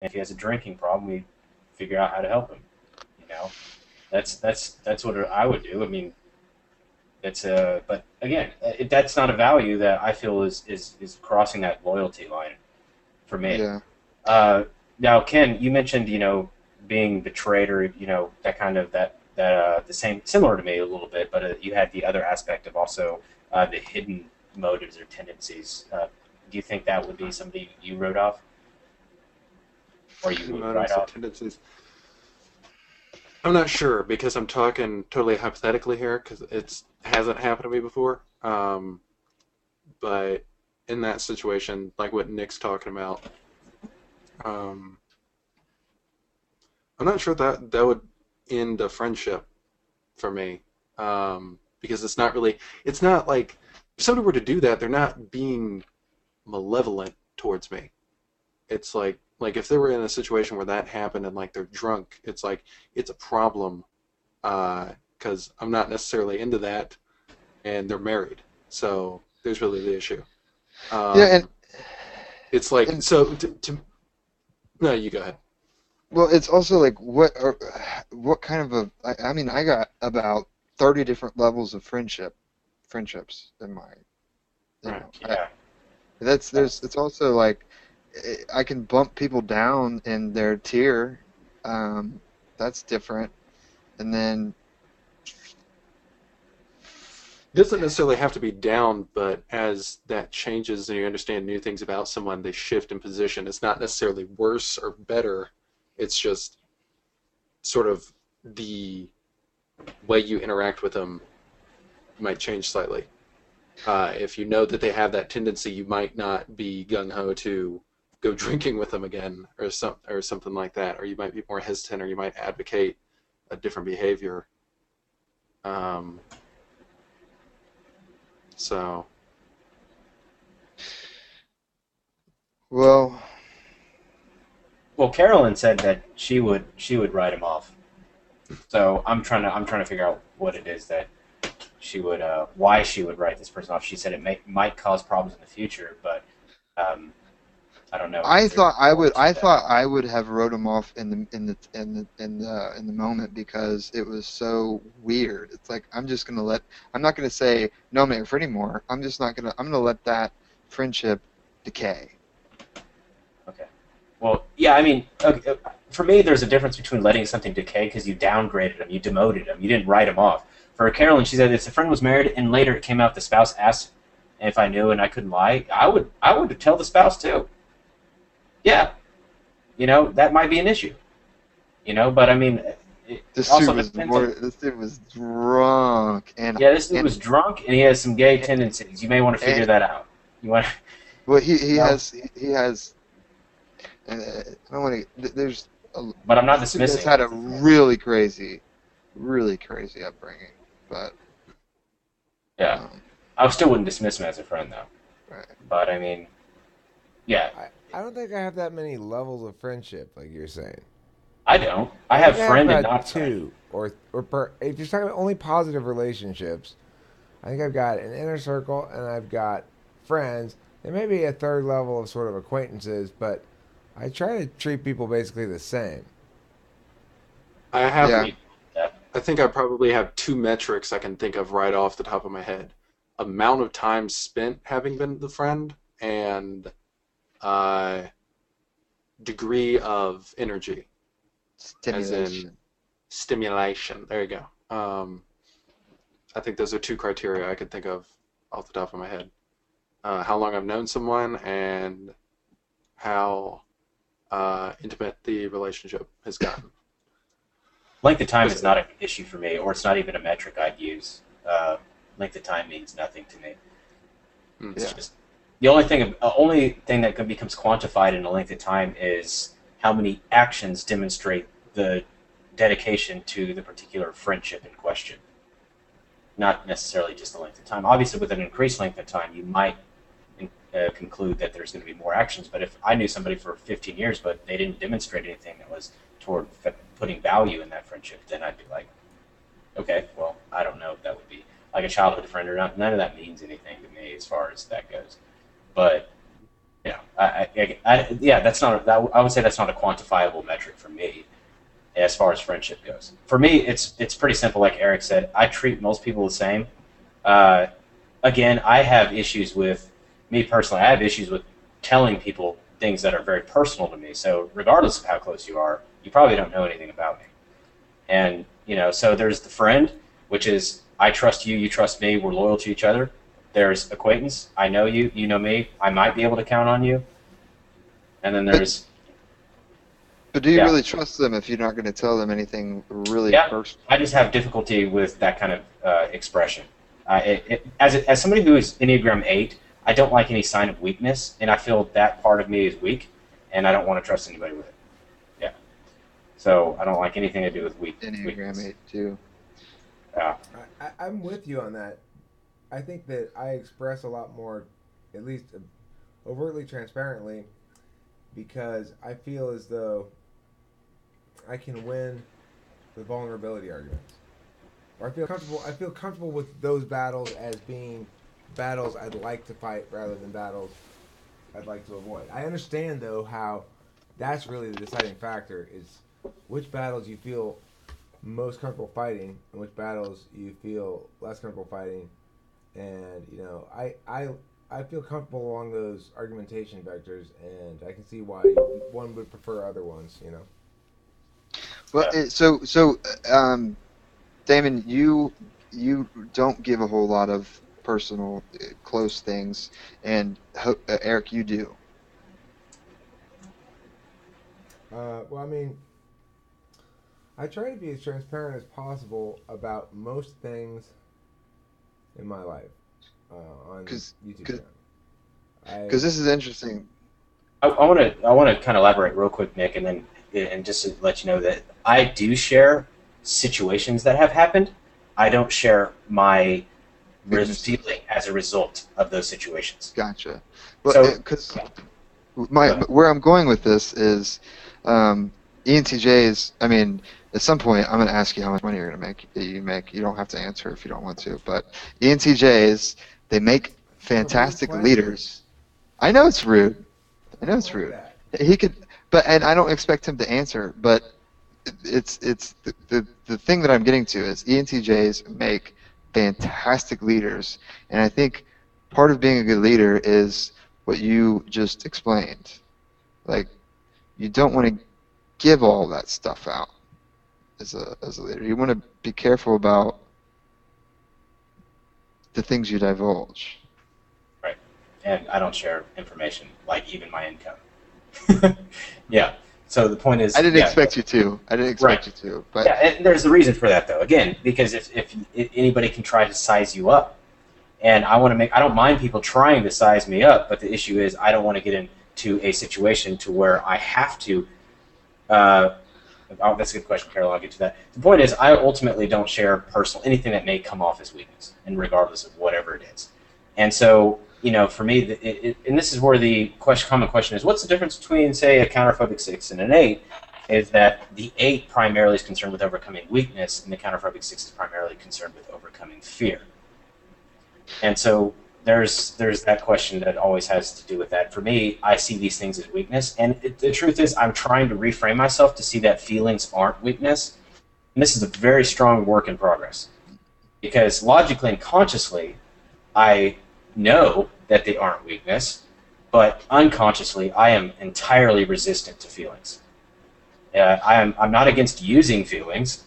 And if he has a drinking problem, we figure out how to help him. You know, that's what I would do. I mean, it's a but again, that's not a value that I feel is crossing that loyalty line for me. Yeah. Uh, Now, Ken, you mentioned being betrayed or that kind of that the same similar to me a little bit, but you had the other aspect of also the hidden motives or tendencies. Do you think that would be somebody you wrote off or you would write Motives or off? tendencies. I'm not sure because I'm talking totally hypothetically here because it hasn't happened to me before. But in that situation, like what Nick's talking about, um, I'm not sure that would end a friendship for me. Because it's not like if somebody were to do that, they're not being malevolent towards me. It's like if they were in a situation where that happened and like they're drunk, it's like it's a problem because I'm not necessarily into that, and they're married, so there's really the issue. Yeah, Um, it's like and so to no, you go ahead. well, it's also like what kind of I mean, I got about 30 different levels of friendships in my, Right. Yeah, that's that's it's also like I can bump people down in their tier. Um, that's different. And then It doesn't necessarily have to be down, but as that changes and you understand new things about someone, they shift in position. It's not necessarily worse or better. It's just sort of the way you interact with them might change slightly. If you know that they have that tendency, you might not be gung ho to go drinking with them again, or something like that. Or you might be more hesitant, or you might advocate a different behavior. Um, so well, well. Carolyn said that she would write him off. So I'm trying to figure out what it is that she would why she would write this person off. She said it might cause problems in the future, but um, I don't know if there's more to I that. thought I would have wrote him off in the moment because it was so weird. It's like I'm not gonna say no, I'm not your friend anymore. I'm gonna let that friendship decay. Okay. Well, yeah, I mean, okay, for me, there's a difference between letting something decay because you downgraded him, you demoted him, you didn't write him off. For Carolyn, she said if the friend was married and later it came out the spouse asked if I knew and I couldn't lie, I would tell the spouse too. Yeah, that might be an issue. But I mean, it also depends on. This dude was drunk Yeah, this dude and was drunk and he has some gay tendencies. You may want to figure and that out. You want, well you know, he has I don't want to. There's but I'm not this dude has dismissing had him a as a friend. really crazy upbringing, but Yeah, um, I still wouldn't dismiss him as a friend though. right. But I mean, yeah, I don't think I have that many levels of friendship, like you're saying. I don't. I I think have I have friend and about not friend. two, if you're talking about only positive relationships, I think I've got an inner circle and I've got friends. There may be a third level of sort of acquaintances, but I try to treat people basically the same. I I have Yeah, believe that. I think I probably have two metrics I can think of right off the top of my head. Amount of time spent having been the friend and uh, degree of energy, as in stimulation. stimulation. There you go. I think those are two criteria I can think of off the top of my head. How long I've known someone and how intimate the relationship has gotten. Length of time is 'Cause, not an issue for me, or it's not even a metric I'd use. Length of time means nothing to me. mm, It's Yeah, just the only thing that becomes quantified in a length of time is how many actions demonstrate the dedication to the particular friendship in question, not necessarily just the length of time. Obviously, with an increased length of time, you might conclude that there's going to be more actions. But if I knew somebody for 15 years, but they didn't demonstrate anything that was toward putting value in that friendship, then I'd be like, okay, well, I don't know if that would be like a childhood friend or not. None of that means anything to me as far as that goes. But Yeah, that's not. I would say that's not a quantifiable metric for me as far as friendship goes. For me, it's pretty simple. Like Eric said, I treat most people the same. Uh, Again, I have issues with me personally. I have issues with telling people things that are very personal to me. So regardless of how close you are, you probably don't know anything about me. And so there's the friend, which is I trust you, you trust me, we're loyal to each other. There's acquaintance, I know you, you know me, I might be able to count on you. And then But there's but do you yeah, really trust them if you're not going to tell them anything really yeah. personal? I just have difficulty with that kind of expression. As somebody who is Enneagram 8, I don't like any sign of weakness, and I feel that part of me is weak, and I don't want to trust anybody with it. Yeah. So I don't like anything to do with Enneagram weakness. 8 too. Yeah. I'm with you on that. I think that I express a lot more, at least overtly transparently, because I feel as though I can win the vulnerability arguments. Or I feel comfortable. I feel comfortable with those battles as being battles I'd like to fight rather than battles I'd like to avoid. I understand though how that's really the deciding factor is which battles you feel most comfortable fighting and which battles you feel less comfortable fighting. And I feel comfortable along those argumentation vectors, and I can see why one would prefer other ones. Well, Yeah. Damon, you don't give a whole lot of personal, close things, and Eric, you do. Well, I mean, I try to be as transparent as possible about most things in my life on Because YouTube because channel. I this is interesting. I want to kind of elaborate real quick, Nick, and just to let you know that I do share situations that have happened. I don't share my Weaknesses. feeling as a result of those situations. Gotcha. Well, So, because go ahead. where I'm going with this is ENTJs. I mean, at some point, I'm going to ask you how much money you're going to make. That you make. You don't have to answer if you don't want to. But ENTJs, they make that's a rude fantastic question. leaders. I know it's rude. I I know don't it's like rude. that. He could, and I don't expect him to answer. But it's the thing that I'm getting to is ENTJs make fantastic leaders, and I think part of being a good leader is what you just explained. Like you don't want to give all that stuff out as a leader. You want to be careful about the things you divulge. Right. And I don't share information, like even my income. Yeah. So the point I is, didn't yeah, expect you to. I didn't right. expect you to. But Yeah, and there's a reason for that, though. Again, because if anybody can try to size you up, and I don't mind people trying to size me up, but the issue is I don't want to get into a situation to where I have to. Uh, oh, that's a good question, Carol. I'll get to that. The point is, I ultimately don't share personal anything that may come off as weakness, and regardless of whatever it is. And so, for me, and this is where the common question is: what's the difference between, say, a counterphobic 6 and an 8? Is that the 8 primarily is concerned with overcoming weakness, and the counterphobic 6 is primarily concerned with overcoming fear. And so there's that question that always has to do with that. For me, I see these things as weakness, and the truth is, I'm trying to reframe myself to see that feelings aren't weakness. And this is a very strong work in progress because logically and consciously, I know that they aren't weakness, but unconsciously, I am entirely resistant to feelings. I'm not against using feelings,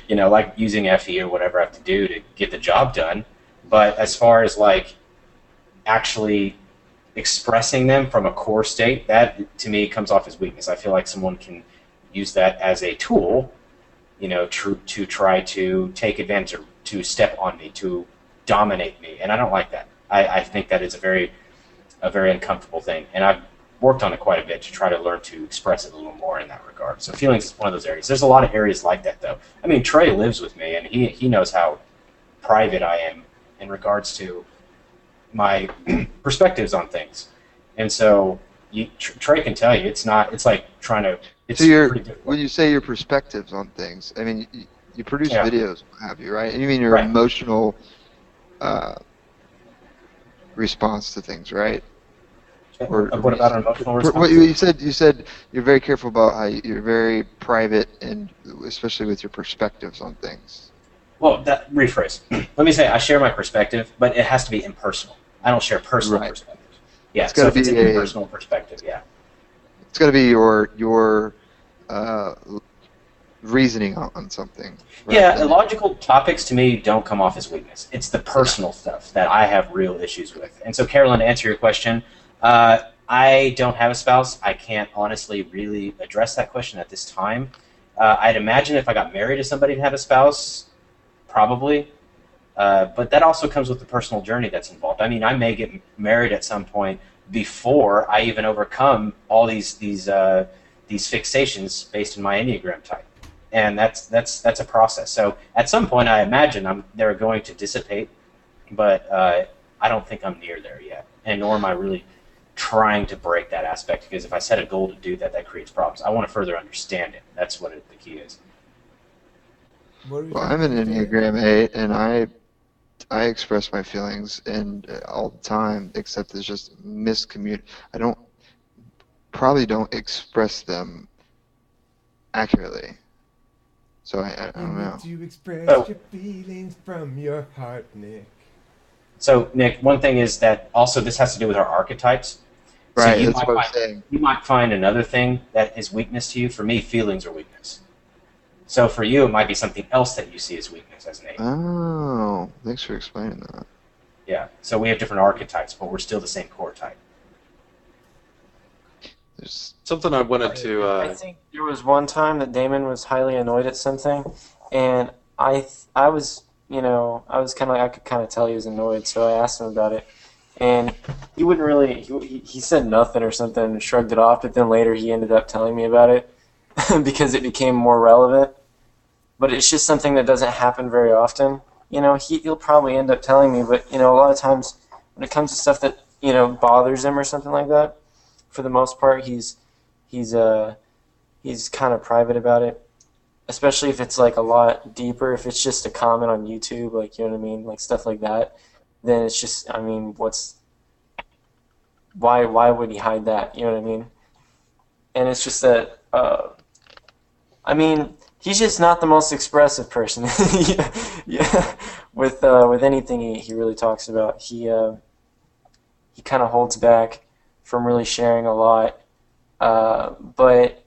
like using FE or whatever I have to do to get the job done. But as far as like actually expressing them from a core state, that to me comes off as weakness. I feel like someone can use that as a tool, to try to take advantage or to step on me, to dominate me, and I don't like that. I think that is a very uncomfortable thing, and I've worked on it quite a bit to try to learn to express it a little more in that regard. So feelings is one of those areas. There's a lot of areas like that, though. I mean, Trey lives with me, and he knows how private I am in regards to my perspectives on things. And so Trey can tell you, it's like trying to, so it's pretty when difficult. you say your perspectives on things, I mean you produce Yeah, videos, what have you, right? And you mean your right. emotional uh, response to things, right? Or What about an emotional what response? you said you're very careful about how you're very private, and especially with your perspectives on things. Well, that rephrase. Let me say I share my perspective, but it has to be impersonal. I don't share personal Right. perspectives. It's Yeah, got so to if it's be an a impersonal perspective, yeah. it's got to be your uh, reasoning on something rather Yeah, than illogical topics to me don't come off as weakness. It's the yeah. personal stuff that I have real issues with. And so, Carolyn, to answer your question, I don't have a spouse. I can't honestly really address that question at this time. I'd imagine if I got married to somebody and had a spouse, probably. But that also comes with the personal journey that's involved. I mean, I may get married at some point before I even overcome all these fixations based on my Enneagram type, and that's a process. So at some point, I imagine they're going to dissipate, but I don't think I'm near there yet, and nor am I really trying to break that aspect, because if I set a goal to do that, that creates problems. I want to further understand it. That's what the key is. What are you Well, trying I'm to an understand? Enneagram 8, and I express my feelings and all the time, except it's just miscommun. I don't express them accurately. So I You don't need know. to express So your feelings from your heart, Nick. So, Nick, one thing is that also this has to do with our archetypes. So Right, that's what I was saying. you might find another thing that is weakness to you. For me, feelings are weakness. So for you, it might be something else that you see as weakness as an eight. Oh, thanks for explaining that. Yeah. So we have different archetypes, but we're still the same core type. There's Something I wanted to. I think there was one time that Damon was highly annoyed at something, and I was, I was kind of like, I could kind of tell he was annoyed, so I asked him about it, and he wouldn't really, he said nothing or something and shrugged it off, but then later he ended up telling me about it because it became more relevant, but it's just something that doesn't happen very often. He'll probably end up telling me, but, a lot of times when it comes to stuff that, bothers him or something like that, for the most part, he's he's kind of private about it, especially if it's like a lot deeper. If it's just a comment on YouTube, like, you know what I mean, like stuff like that, then it's just, I mean, why would he hide that? You know what I mean? And it's just that, I mean, he's just not the most expressive person. Yeah, yeah. With anything he really talks about, he kind of holds back from really sharing a lot. But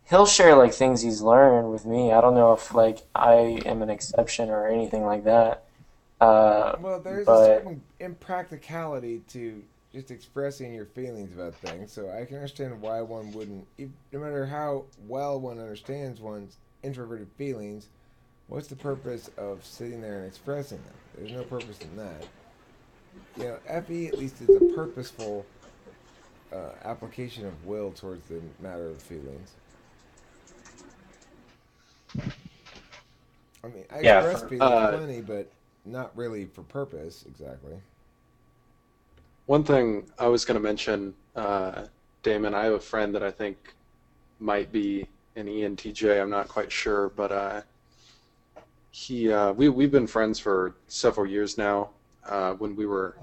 he'll share like things he's learned with me. I don't know if like I am an exception or anything like that. Uh, Well, there's a but certain impracticality to just expressing your feelings about things, so I can understand why one wouldn't, no matter how well one understands one's introverted feelings, what's the purpose of sitting there and expressing them? There's no purpose in that. FE at least is a purposeful application of will towards the matter of feelings. I mean, I Yeah. express feelings plenty, but not really for purpose exactly. One thing I was going to mention, Damon, I have a friend that I think might be an ENTJ. I'm not quite sure, but we've been friends for several years now. When we were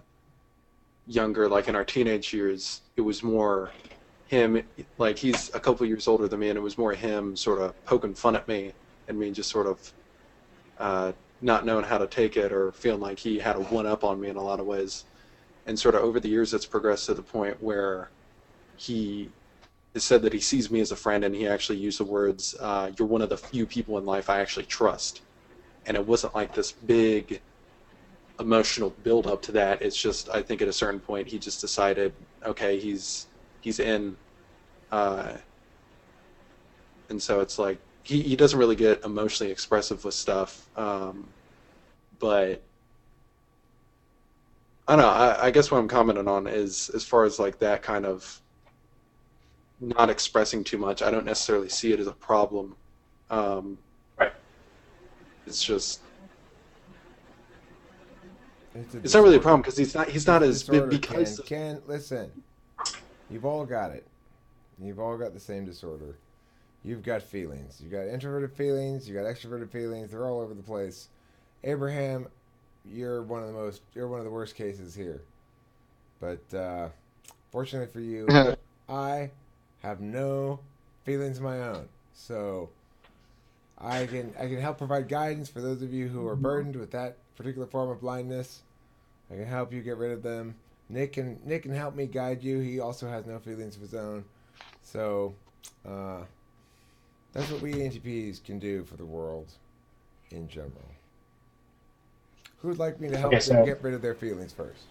younger, like in our teenage years, it was more him, like he's a couple years older than me, and it was more him sort of poking fun at me and me just sort of uh, not knowing how to take it or feeling like he had a one up on me in a lot of ways. And sort of over the years, it's progressed to the point where he has said that he sees me as a friend, and he actually used the words, "You're one of the few people in life I actually trust." And it wasn't like this big emotional build up to that. It's just I think at a certain point he just decided, okay, he's in, uh, and so it's like he doesn't really get emotionally expressive with stuff, but I don't know. I guess what I'm commenting on is as far as like that kind of not expressing too much. I don't necessarily see it as a problem. Um, Right. it's just It's a it's not really a disorder. problem because he's It's not a as disorder, because Ken. Ken, listen. You've all got it. You've all got the same disorder. You've got feelings. You've got introverted feelings. You've got extroverted feelings. They're all over the place. Abraham, you're one of the worst cases here. But fortunately for you, I have no feelings of my own. So I can help provide guidance for those of you who are burdened with that particular form of blindness. I can help you get rid of them. Nick can help me guide you. He also has no feelings of his own. So that's what we ENTPs can do for the world in general. Who'd like me to help Okay, them so get rid of their feelings first?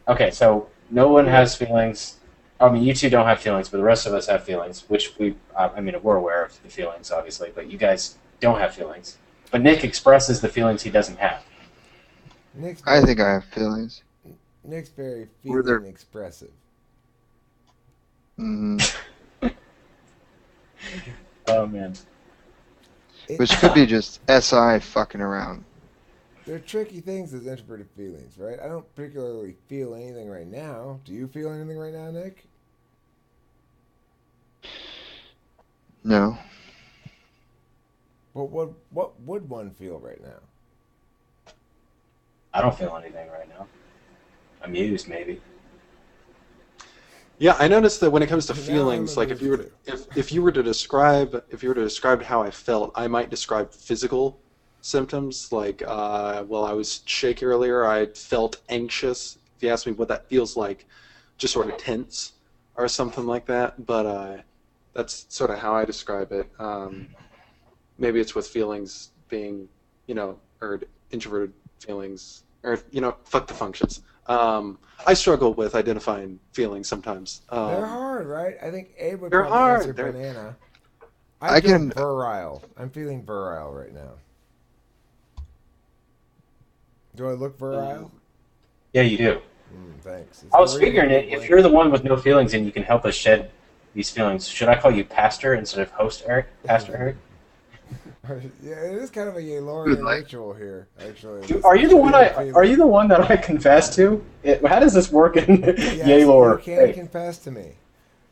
okay, so no one has feelings. I mean, you two don't have feelings, but the rest of us have feelings, which I mean, we're aware of the feelings, obviously, but you guys don't have feelings. But Nick expresses the feelings he doesn't have. I think I have feelings. Nick's very Were there- feeling expressive. Mm, Oh, man. which could be just SI fucking around. They're tricky things as introverted feelings, right? I don't particularly feel anything right now. Do you feel anything right now, Nick? No. But what would one feel right now? I don't feel anything right now. Amused, maybe. Yeah, I noticed that when it comes to Now I'm feelings, like if you were amused if you were to describe how I felt, I might describe physical symptoms. Like, well, I was shaky earlier. I felt anxious. If you ask me what that feels like, just sort of tense or something like that. But that's sort of how I describe it. Maybe it's with feelings being, or introverted feelings, or fuck the functions. I struggle with identifying feelings sometimes. They're hard, right? I think Abe would They're probably hard. answer They're- banana. I I feel can- virile. I'm feeling virile right now. Do I look virile? Yeah, you do. Thanks. It's I was the reason figuring it. people If you're the one with no feelings and you can help us shed these feelings, should I call you Pastor instead of host Eric? Pastor Eric? Yeah, it is kind of a Good Yaylorian night. ritual here, actually. Are you the one? Are you the one that I confess to? How does this work in Yes, Yaylor? you can Hey, confess to me.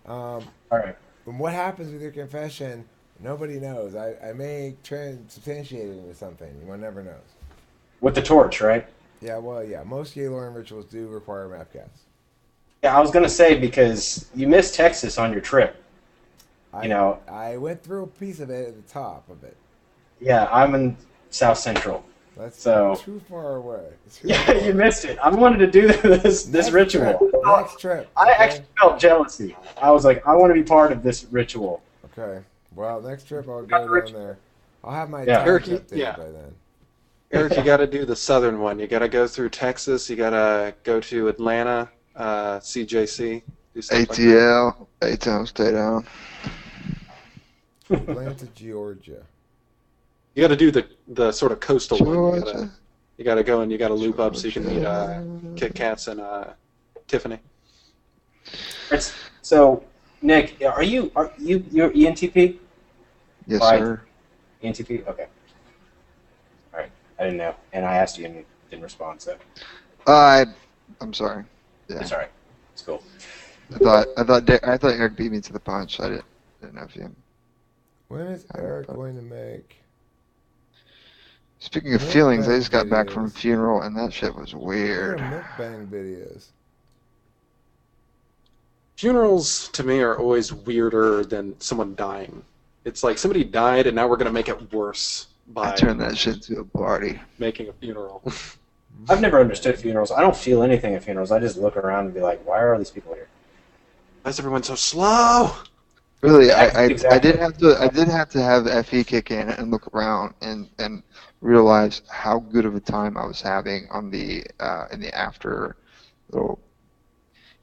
all right. And what happens with your confession, nobody knows. I may try and substantiate it into something. One never knows. With the torch, right? Yeah, well, yeah. Most Yaylorian rituals do require mapcats. Yeah, I was gonna say because you missed Texas on your trip. I went through a piece of it at the top of it. Yeah, I'm in South Central. That's So- too far away. Too Yeah, far. you missed it. I wanted to do this Next ritual. trip, next trip. I okay? actually felt jealousy. I was like, I want to be part of this ritual. Okay. Well, next trip I'll go down there. I'll have my Yeah. tabs Eric, updated yeah. by then. Eric, you got to do the southern one. You got to go through Texas. You got to go to Atlanta, CJC. Do stuff like that. ATL, A-Town, stay down. Atlanta, Georgia. You got to do the sort of coastal one. Georgia. You got to go and you got to loop up so you can meet Kit Kats and Tiffany. So, Nick, you're ENTP? Yes, Right. sir. ENTP? Okay. All right. I didn't know, and I asked you and you didn't respond. So I'm sorry. Yeah. it's all right. It's cool. I thought Eric beat me to the punch. I didn't know if you. When is Eric going to make? Speaking of Mukbang feelings, I just got back from a videos. funeral and that shit was What weird. are mukbang videos? Funerals to me are always weirder than someone dying. It's like somebody died and now we're gonna make it worse I by turned that shit into a party. making a funeral. I've never understood funerals. I don't feel anything at funerals. I just look around and be like, why are all these people here? Why is everyone so slow? Really, Exactly. I did have to have FE kick in and look around and realize how good of a time I was having on the in the after little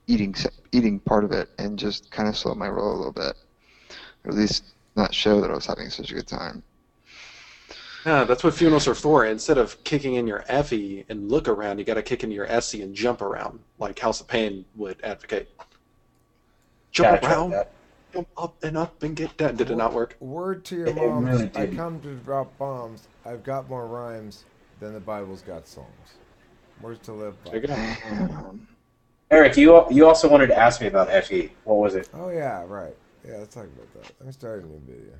eating part of it, and just kind of slow my roll a little bit, or at least not show that I was having such a good time. Yeah, that's what funerals are for. Instead of kicking in your FE and look around, you got to kick into your SE and jump around, like House of Pain would advocate. Yeah, I Jump tried around, that. jump up and get down. Did it not work? Word to your It moms, really I didn't. come to drop bombs. I've got more rhymes than the Bible's got songs. Words to live There you by. go. Damn. Eric, you also wanted to ask me about FE. What was it? Oh yeah, right. Yeah, let's talk about that. Let me start a new video.